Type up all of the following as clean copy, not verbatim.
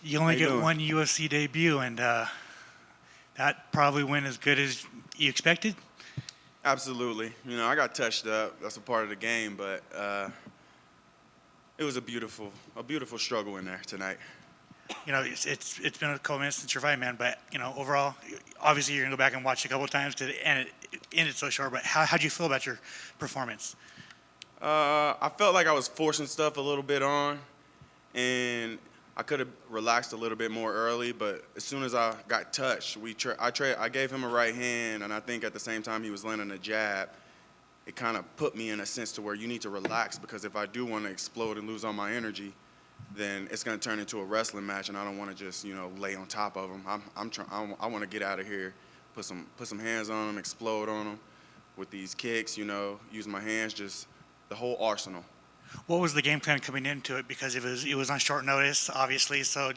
You How only you get doing? one UFC debut, and that probably went as good as you expected. Absolutely. I got touched up. That's a part of the game, but it was a beautiful struggle in there tonight. It's been a couple minutes since your fight, man. But overall, obviously you're gonna go back and watch it a couple of times because it ended so short. But how'd you feel about your performance? I felt like I was forcing stuff a little bit on, and I could have relaxed a little bit more early. But as soon as I got touched, I gave him a right hand, and I think at the same time he was landing a jab. It kind of put me in a sense to where you need to relax, because if I do want to explode and lose all my energy, then it's going to turn into a wrestling match, and I don't want to just lay on top of him. I want to get out of here, put some hands on him, explode on him with these kicks. Use my hands, just the whole arsenal. What was the game plan coming into it? Because it was on short notice, obviously. So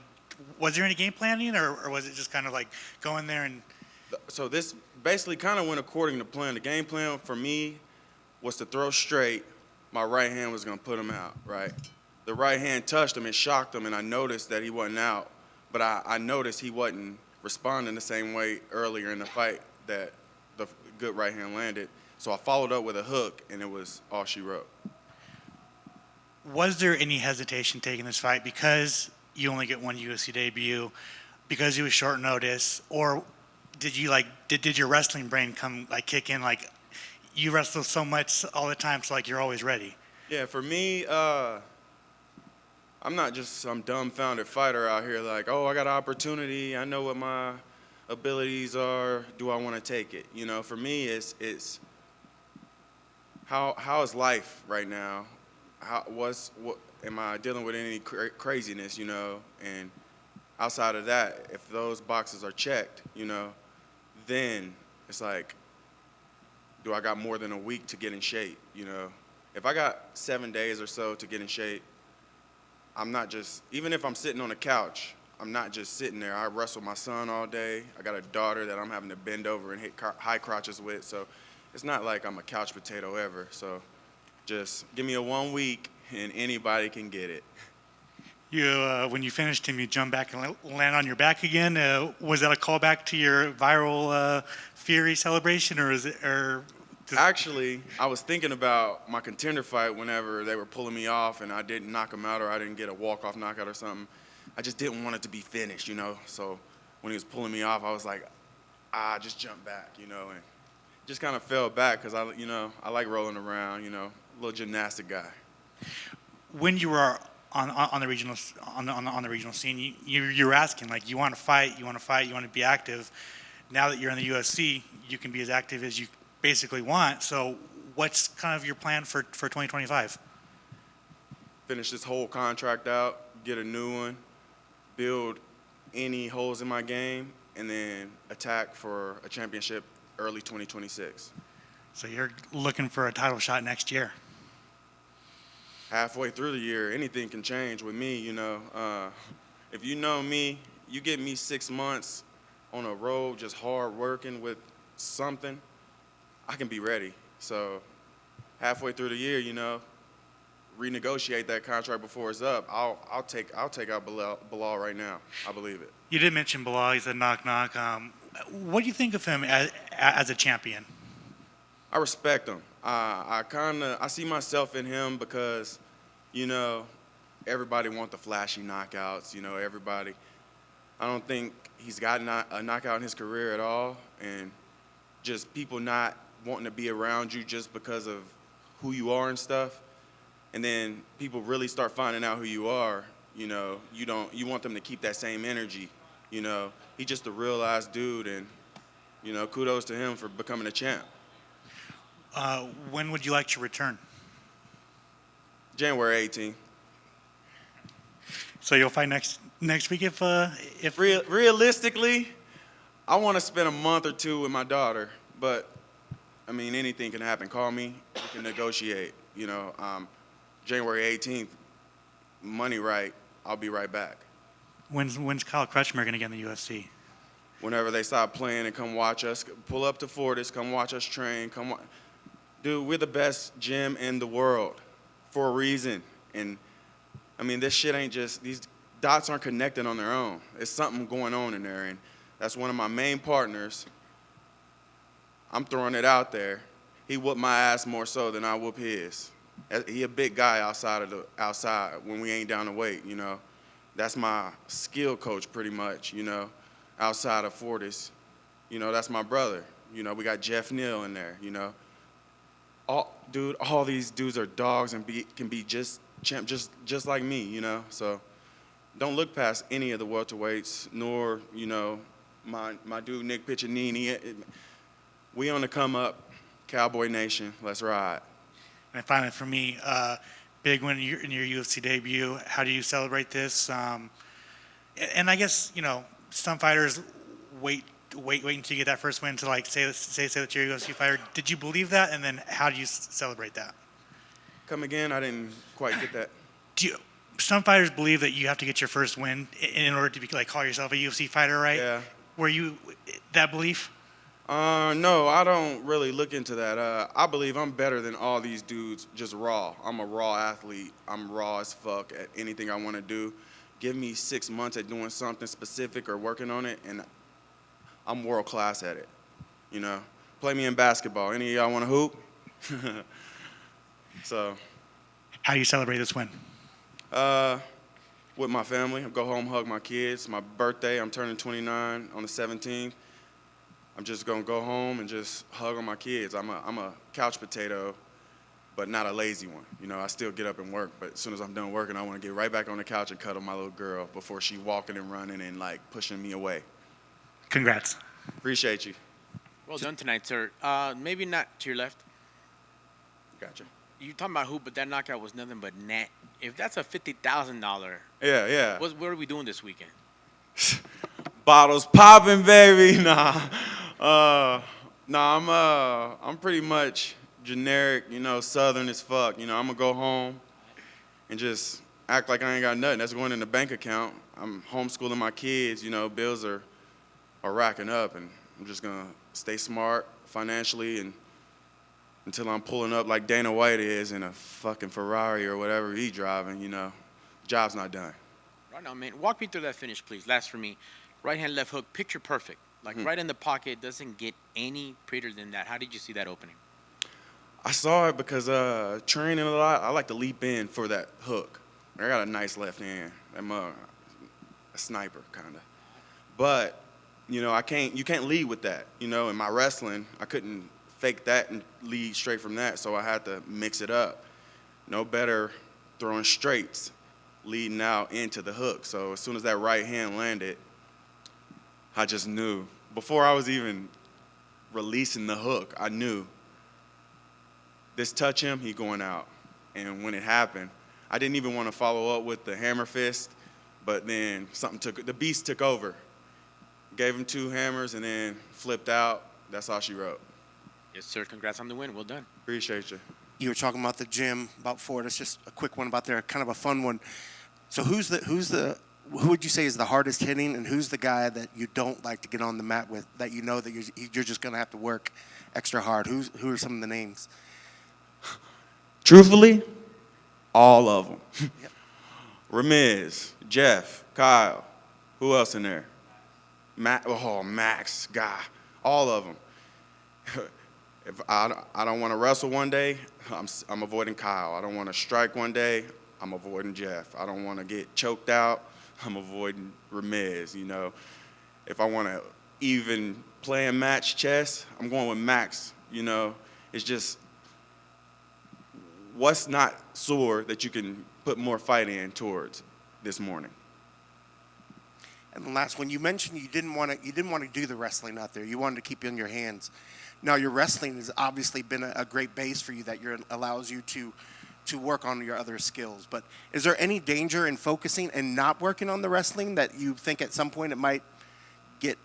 was there any game planning, or was it just kind of like going there and? So this basically kind of went according to plan. The game plan for me was to throw straight. My right hand was going to put him out, right? The right hand touched him and shocked him, and I noticed that he wasn't out. But I noticed he wasn't responding the same way earlier in the fight that the good right hand landed. So I followed up with a hook, and it was all she wrote. Was there any hesitation taking this fight because you only get one UFC debut, because it was short notice, or did you did your wrestling brain come kick in, like you wrestle so much all the time, so you're always ready? Yeah, for me, I'm not just some dumbfounded fighter out here like, oh, I got an opportunity. I know what my abilities are. Do I want to take it? For me, it's how is life right now? What am I dealing with any craziness? And outside of that, if those boxes are checked, then it's like, do I got more than a week to get in shape? If I got 7 days or so to get in shape, I'm not just, even if I'm sitting on a couch, I'm not just sitting there. I wrestle my son all day. I got a daughter that I'm having to bend over and hit high crotches with. So it's not like I'm a couch potato ever. So just give me a 1 week and anybody can get it. When you finished him, you jump back and land on your back again. Was that a callback to your viral Fury celebration, or is it? Actually, I was thinking about my contender fight whenever they were pulling me off and I didn't knock him out, or I didn't get a walk-off knockout or something. I just didn't want it to be finished, So when he was pulling me off, I was like, just jump back, and just kind of fell back because I like rolling around, little gymnastic guy. When you were on the regional scene, you were asking, you want to fight, you want to be active. Now that you're in the UFC, you can be as active as you basically want. So what's kind of your plan for 2025? Finish this whole contract out, get a new one, build any holes in my game, and then attack for a championship early 2026. So you're looking for a title shot next year? Halfway through the year, anything can change with me, If you know me, you get me 6 months on a road just hard working with something, I can be ready. So halfway through the year, renegotiate that contract before it's up. I'll take out Belal right now. I believe it. You did mention Belal. He said knock knock. What do you think of him as a champion? I respect him. I see myself in him because, everybody want the flashy knockouts. Everybody. I don't think he's gotten a knockout in his career at all, and just people not wanting to be around you just because of who you are and stuff. And then people really start finding out who you are. You want them to keep that same energy. He's just a real-ass dude, and kudos to him for becoming a champ. When would you like to return? January 18th. So you'll fight next week if Realistically, I want to spend a month or two with my daughter, but anything can happen. Call me, we can negotiate. January 18th, money right, I'll be right back. When's Kyle Crutchmer going to get in the UFC? Whenever they stop playing and come watch us, pull up to Fortis, come watch us train, Dude, we're the best gym in the world for a reason. And this shit ain't just, these dots aren't connected on their own. There's something going on in there, and that's one of my main partners. I'm throwing it out there. He whooped my ass more so than I whoop his. He a big guy outside when we ain't down to weight, you know. That's my skill coach pretty much, you know, outside of Fortis. You know, that's my brother. You know, we got Jeff Neal in there, you know. All these dudes are dogs and can be just like me, you know. So don't look past any of the welterweights, nor, you know, my dude Nick Piccinini. We on the come up, Cowboy Nation. Let's ride. And finally, for me, big win in your UFC debut. How do you celebrate this? And I guess, you know, some fighters wait until you get that first win to like say that you're a UFC fighter. Did you believe that? And then how do you celebrate that? Come again? I didn't quite get that. Some fighters believe that you have to get your first win in order to be like call yourself a UFC fighter, right? Yeah. Were you that belief? No, I don't really look into that. I believe I'm better than all these dudes, just raw. I'm a raw athlete. I'm raw as fuck at anything I want to do. Give me 6 months at doing something specific or working on it, and I'm world class at it. You know, play me in basketball. Any of y'all want to hoop? So. How do you celebrate this win? With my family. I go home, hug my kids. My birthday, I'm turning 29 on the 17th. I'm just gonna go home and just hug on my kids. I'm a couch potato, but not a lazy one. You know, I still get up and work, but as soon as I'm done working, I want to get right back on the couch and cuddle my little girl before she walking and running and like pushing me away. Congrats. Appreciate you. Well done tonight, sir. Maybe not to your left. Gotcha. You talking about hoop, but that knockout was nothing but net. If that's a $50,000, Yeah. what are we doing this weekend? Bottles popping, baby. I'm pretty much generic, you know, southern as fuck. You know, I'm gonna go home and just act like I ain't got nothing. That's going in the bank account. I'm homeschooling my kids, you know, bills are racking up, and I'm just gonna stay smart financially and until I'm pulling up like Dana White is in a fucking Ferrari or whatever he's driving, you know. Job's not done. Right now, man. Walk me through that finish, please. Last for me. Right hand, left hook, picture perfect. Like right in the pocket, doesn't get any prettier than that. How did you see that opening? I saw it because training a lot, I like to leap in for that hook. I got a nice left hand. I'm a sniper, kind of. But, you know, you can't lead with that. You know, in my wrestling, I couldn't fake that and lead straight from that, so I had to mix it up. No better throwing straights, leading out into the hook. So as soon as that right hand landed, I just knew. Before I was even releasing the hook, I knew this touch him, he going out. And when it happened, I didn't even want to follow up with the hammer fist, but then the beast took over. Gave him 2 hammers and then flipped out. That's all she wrote. Yes, sir. Congrats on the win. Well done. Appreciate you. You were talking about the gym, about Ford. It's just a quick one about there, kind of a fun one. So who would you say is the hardest hitting, and who's the guy that you don't like to get on the mat with, that you know that you're just going to have to work extra hard? Who are some of the names? Truthfully, all of them. Yep. Ramiz, Jeff, Kyle, who else in there? Max, Guy, all of them. If I don't want to wrestle one day, I'm avoiding Kyle. I don't want to strike one day, I'm avoiding Jeff. I don't want to get choked out, I'm avoiding Ramiz, you know. If I want to even play and match chess, I'm going with Max, you know. It's just, what's not sore that you can put more fight in towards this morning? And the last one, you mentioned you didn't want to do the wrestling out there. You wanted to keep it in your hands. Now, your wrestling has obviously been a great base for you that allows you to work on your other skills. But is there any danger in focusing and not working on the wrestling, that you think at some point it might get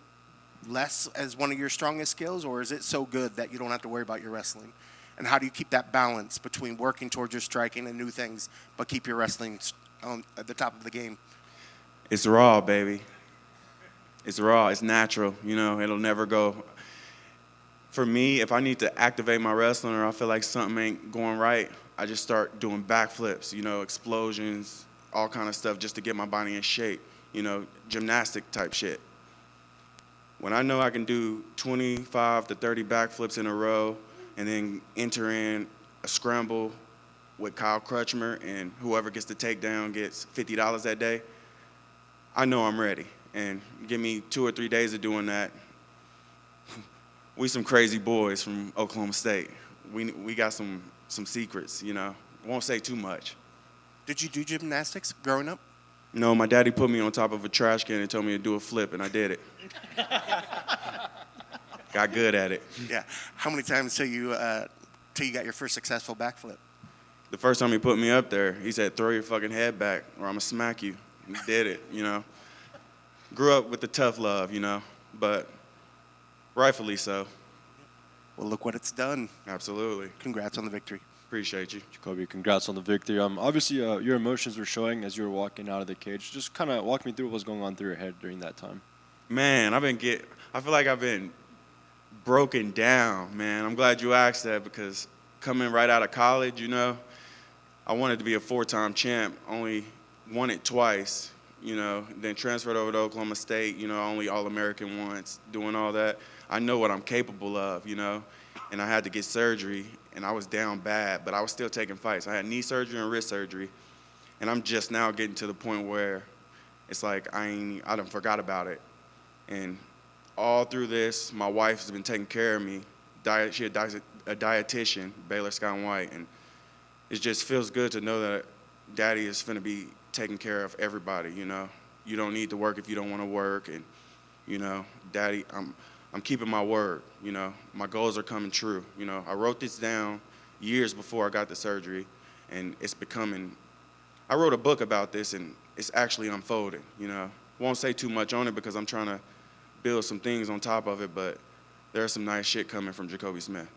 less as one of your strongest skills, or is it so good that you don't have to worry about your wrestling? And how do you keep that balance between working towards your striking and new things, but keep your wrestling at the top of the game? It's raw, baby. It's raw. It's natural. You know, it'll never go. For me, if I need to activate my wrestling or I feel like something ain't going right, I just start doing backflips, you know, explosions, all kind of stuff just to get my body in shape, you know, gymnastic type shit. When I know I can do 25 to 30 backflips in a row and then enter in a scramble with Kyle Crutchmer and whoever gets the takedown gets $50 that day, I know I'm ready. And give me 2 or 3 days of doing that. We some crazy boys from Oklahoma State. We got some secrets, you know. Won't say too much. Did you do gymnastics growing up? No, my daddy put me on top of a trash can and told me to do a flip, and I did it. Got good at it. Yeah. How many times till you got your first successful backflip? The first time he put me up there, he said, "Throw your fucking head back or I'm gonna smack you." And he did it, you know. Grew up with the tough love, you know, but rightfully so. Well, look what it's done. Absolutely. Congrats on the victory. Appreciate you. Jacobe, congrats on the victory. Obviously, your emotions were showing as you were walking out of the cage. Just kind of walk me through what was going on through your head during that time. Man, I feel like I've been broken down, man. I'm glad you asked that because coming right out of college, you know, I wanted to be a 4-time champ, only won it twice, you know, then transferred over to Oklahoma State, you know, only All-American once, doing all that. I know what I'm capable of, you know, and I had to get surgery, and I was down bad, but I was still taking fights. I had knee surgery and wrist surgery, and I'm just now getting to the point where it's like I done forgot about it. And all through this, my wife has been taking care of me. She had a dietitian, Baylor Scott White, and it just feels good to know that Daddy is finna be taking care of everybody, you know. You don't need to work if you don't want to work, and, you know, Daddy, I'm keeping my word, you know. My goals are coming true, you know. I wrote this down years before I got the surgery, and it's becoming, I wrote a book about this, and it's actually unfolding, you know. Won't say too much on it because I'm trying to build some things on top of it, but there's some nice shit coming from Jacobe Smith.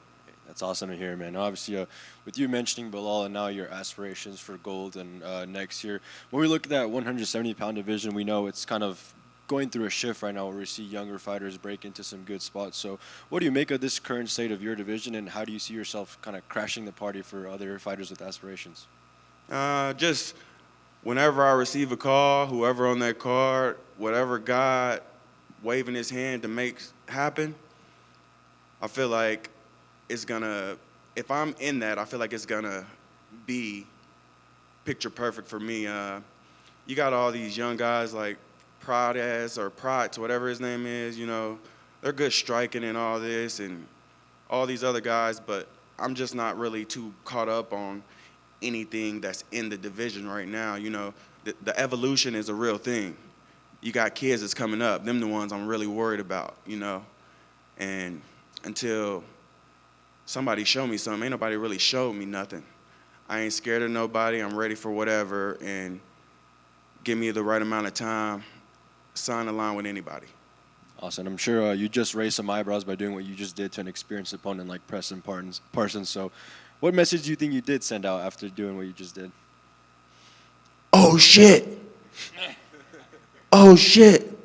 That's awesome to hear, man. Obviously, with you mentioning Belal and now your aspirations for gold and next year, when we look at that 170-pound division, we know it's kind of going through a shift right now where we see younger fighters break into some good spots. So what do you make of this current state of your division, and how do you see yourself kind of crashing the party for other fighters with aspirations? Just whenever I receive a call, whoever on that card, whatever God waving his hand to make happen, I feel like it's gonna, if I'm in that, I feel like it's gonna be picture perfect for me. You got all these young guys like Price, whatever his name is, you know, they're good striking and all this and all these other guys, but I'm just not really too caught up on anything that's in the division right now. You know, the evolution is a real thing. You got kids that's coming up, them the ones I'm really worried about, you know, and until somebody show me something, ain't nobody really showed me nothing. I ain't scared of nobody, I'm ready for whatever, and give me the right amount of time, sign a line with anybody. Awesome. I'm sure you just raised some eyebrows by doing what you just did to an experienced opponent like Preston Parsons. So what message do you think you did send out after doing what you just did? Oh, shit. Oh, shit.